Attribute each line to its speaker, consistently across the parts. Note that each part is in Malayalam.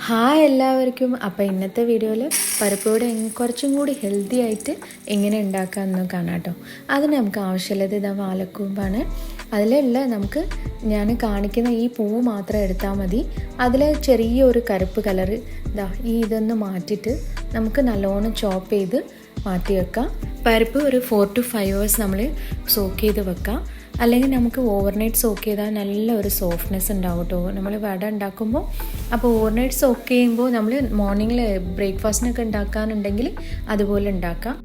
Speaker 1: ഹായ് എല്ലാവർക്കും. അപ്പോൾ ഇന്നത്തെ വീഡിയോയിൽ പരിപ്പോടെ കുറച്ചും കൂടി ഹെൽത്തി ആയിട്ട് എങ്ങനെ ഉണ്ടാക്കാമെന്ന് കാണാം കേട്ടോ. അതിന് നമുക്ക് ആവശ്യമുള്ളത് ഇതാ വാലക്കൂമ്പാണ്. അതിലുള്ള നമുക്ക് ഞാൻ കാണിക്കുന്ന ഈ പൂവ് മാത്രം എടുത്താൽ മതി. അതിൽ ചെറിയൊരു കറുപ്പ് കളറ് ഇതൊന്ന് മാറ്റിയിട്ട് നമുക്ക് നല്ലോണം ചോപ്പ് ചെയ്ത് മാറ്റി വെക്കാം. പരിപ്പ് ഒരു 4 to 5 hours നമ്മൾ സോക്ക് ചെയ്ത് വെക്കാം. അല്ലെങ്കിൽ നമുക്ക് ഓവർനൈറ്റ് സോക്ക് ചെയ്താൽ നല്ല ഒരു സോഫ്റ്റ്നെസ് ഉണ്ടാവും കേട്ടോ നമ്മൾ വട ഉണ്ടാക്കുമ്പോൾ. അപ്പോൾ ഓവർനൈറ്റ് സോക്ക് ചെയ്യുമ്പോൾ നമ്മൾ മോർണിംഗിൽ ബ്രേക്ക്ഫാസ്റ്റിനൊക്കെ ഉണ്ടാക്കാനുണ്ടെങ്കിൽ അതുപോലെ ഉണ്ടാക്കാം.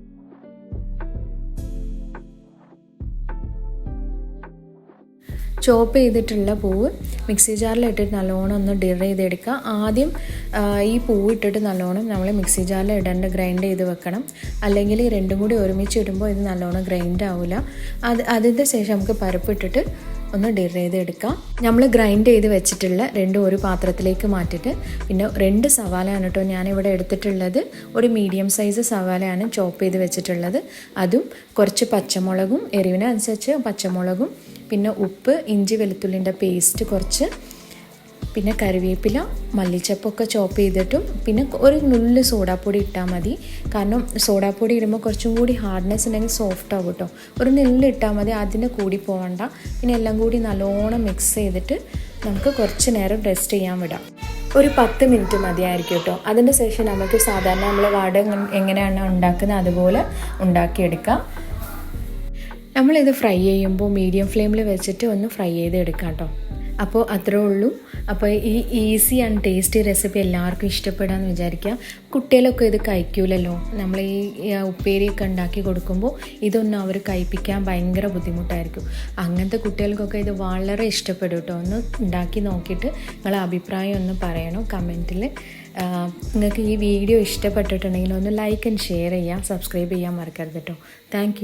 Speaker 1: ചോപ്പ് ചെയ്തിട്ടുള്ള പൂവ് മിക്സി ജാറിൽ ഇട്ടിട്ട് നല്ലോണം ഒന്ന് ഡിർ ചെയ്തെടുക്കുക. ആദ്യം ഈ പൂവ് ഇട്ടിട്ട് നല്ലോണം നമ്മൾ മിക്സി ജാറിൽ ഗ്രൈൻഡ് ചെയ്ത് വെക്കണം. അല്ലെങ്കിൽ രണ്ടും കൂടി ഒരുമിച്ച് ഇടുമ്പോൾ ഇത് നല്ലോണം ഗ്രൈൻഡ് ആവില്ല. അതിൻ്റെ ശേഷം നമുക്ക് പരിപ്പ് ഇട്ടിട്ട് ഒന്ന് ഡിർ ചെയ്തെടുക്കാം. നമ്മൾ ഗ്രൈൻഡ് ചെയ്ത് വെച്ചിട്ടുള്ള ഒരു പാത്രത്തിലേക്ക് മാറ്റിയിട്ട് പിന്നെ 2 സവാളയാണ് കേട്ടോ ഞാനിവിടെ എടുത്തിട്ടുള്ളത്. ഒരു മീഡിയം സൈസ് സവാളയാണ് ചോപ്പ് ചെയ്ത് വെച്ചിട്ടുള്ളത്. അതും കുറച്ച് പച്ചമുളകും, എരിവിനനുസരിച്ച് പച്ചമുളകും, പിന്നെ ഉപ്പ്, ഇഞ്ചി വെളുത്തുള്ളിൻ്റെ പേസ്റ്റ് കുറച്ച്, പിന്നെ കറിവേപ്പില, മല്ലിച്ചപ്പൊക്കെ ചോപ്പ് ചെയ്തിട്ടും പിന്നെ ഒരു നുള്ള് സോഡാപ്പൊടി ഇട്ടാൽ മതി. കാരണം സോഡാപ്പൊടി ഇടുമ്പോൾ കുറച്ചും കൂടി ഹാർഡ്നെസ് ഉണ്ടെങ്കിൽ സോഫ്റ്റ് ആവും കേട്ടോ. ഒരു നുള്ള് ഇട്ടാൽ മതി, അതിൻ്റെ കൂടി പോകണ്ട. പിന്നെ എല്ലാം കൂടി നല്ലോണം മിക്സ് ചെയ്തിട്ട് നമുക്ക് കുറച്ച് നേരം റെസ്റ്റ് ചെയ്യാൻ വിടാം. ഒരു 10 മിനിറ്റ് മതിയായിരിക്കും കേട്ടോ. അതിൻ്റെ ശേഷം നമുക്ക് സാധാരണ നമ്മൾ വട എങ്ങനെയാണ് ഉണ്ടാക്കുന്നത് അതുപോലെ ഉണ്ടാക്കിയെടുക്കാം. നമ്മളിത് ഫ്രൈ ചെയ്യുമ്പോൾ മീഡിയം ഫ്ലെയിമിൽ വെച്ചിട്ട് ഒന്ന് ഫ്രൈ ചെയ്ത് എടുക്കാം കേട്ടോ. അപ്പോൾ അത്രേ ഉള്ളൂ. അപ്പോൾ ഈ ഈസി ആൻഡ് ടേസ്റ്റി റെസിപ്പി എല്ലാവർക്കും ഇഷ്ടപ്പെടാമെന്ന് വിചാരിക്കുക. കുട്ടികളൊക്കെ ഇത് കഴിക്കൂലല്ലോ. നമ്മൾ ഈ ഉപ്പേരിയൊക്കെ ഉണ്ടാക്കി കൊടുക്കുമ്പോൾ ഇതൊന്നും അവർ കഴിപ്പിക്കാൻ ഭയങ്കര ബുദ്ധിമുട്ടായിരിക്കും. അങ്ങനത്തെ കുട്ടികൾക്കൊക്കെ ഇത് വളരെ ഇഷ്ടപ്പെടും കേട്ടോ. ഒന്ന് ഉണ്ടാക്കി നോക്കിയിട്ട് നിങ്ങളെ അഭിപ്രായം ഒന്ന് പറയണം കമൻറ്റിൽ. നിങ്ങൾക്ക് ഈ വീഡിയോ ഇഷ്ടപ്പെട്ടിട്ടുണ്ടെങ്കിൽ ഒന്ന് ലൈക്ക് ആൻഡ് ഷെയർ ചെയ്യുക, സബ്സ്ക്രൈബ് ചെയ്യാൻ മറക്കരുത് കേട്ടോ. താങ്ക്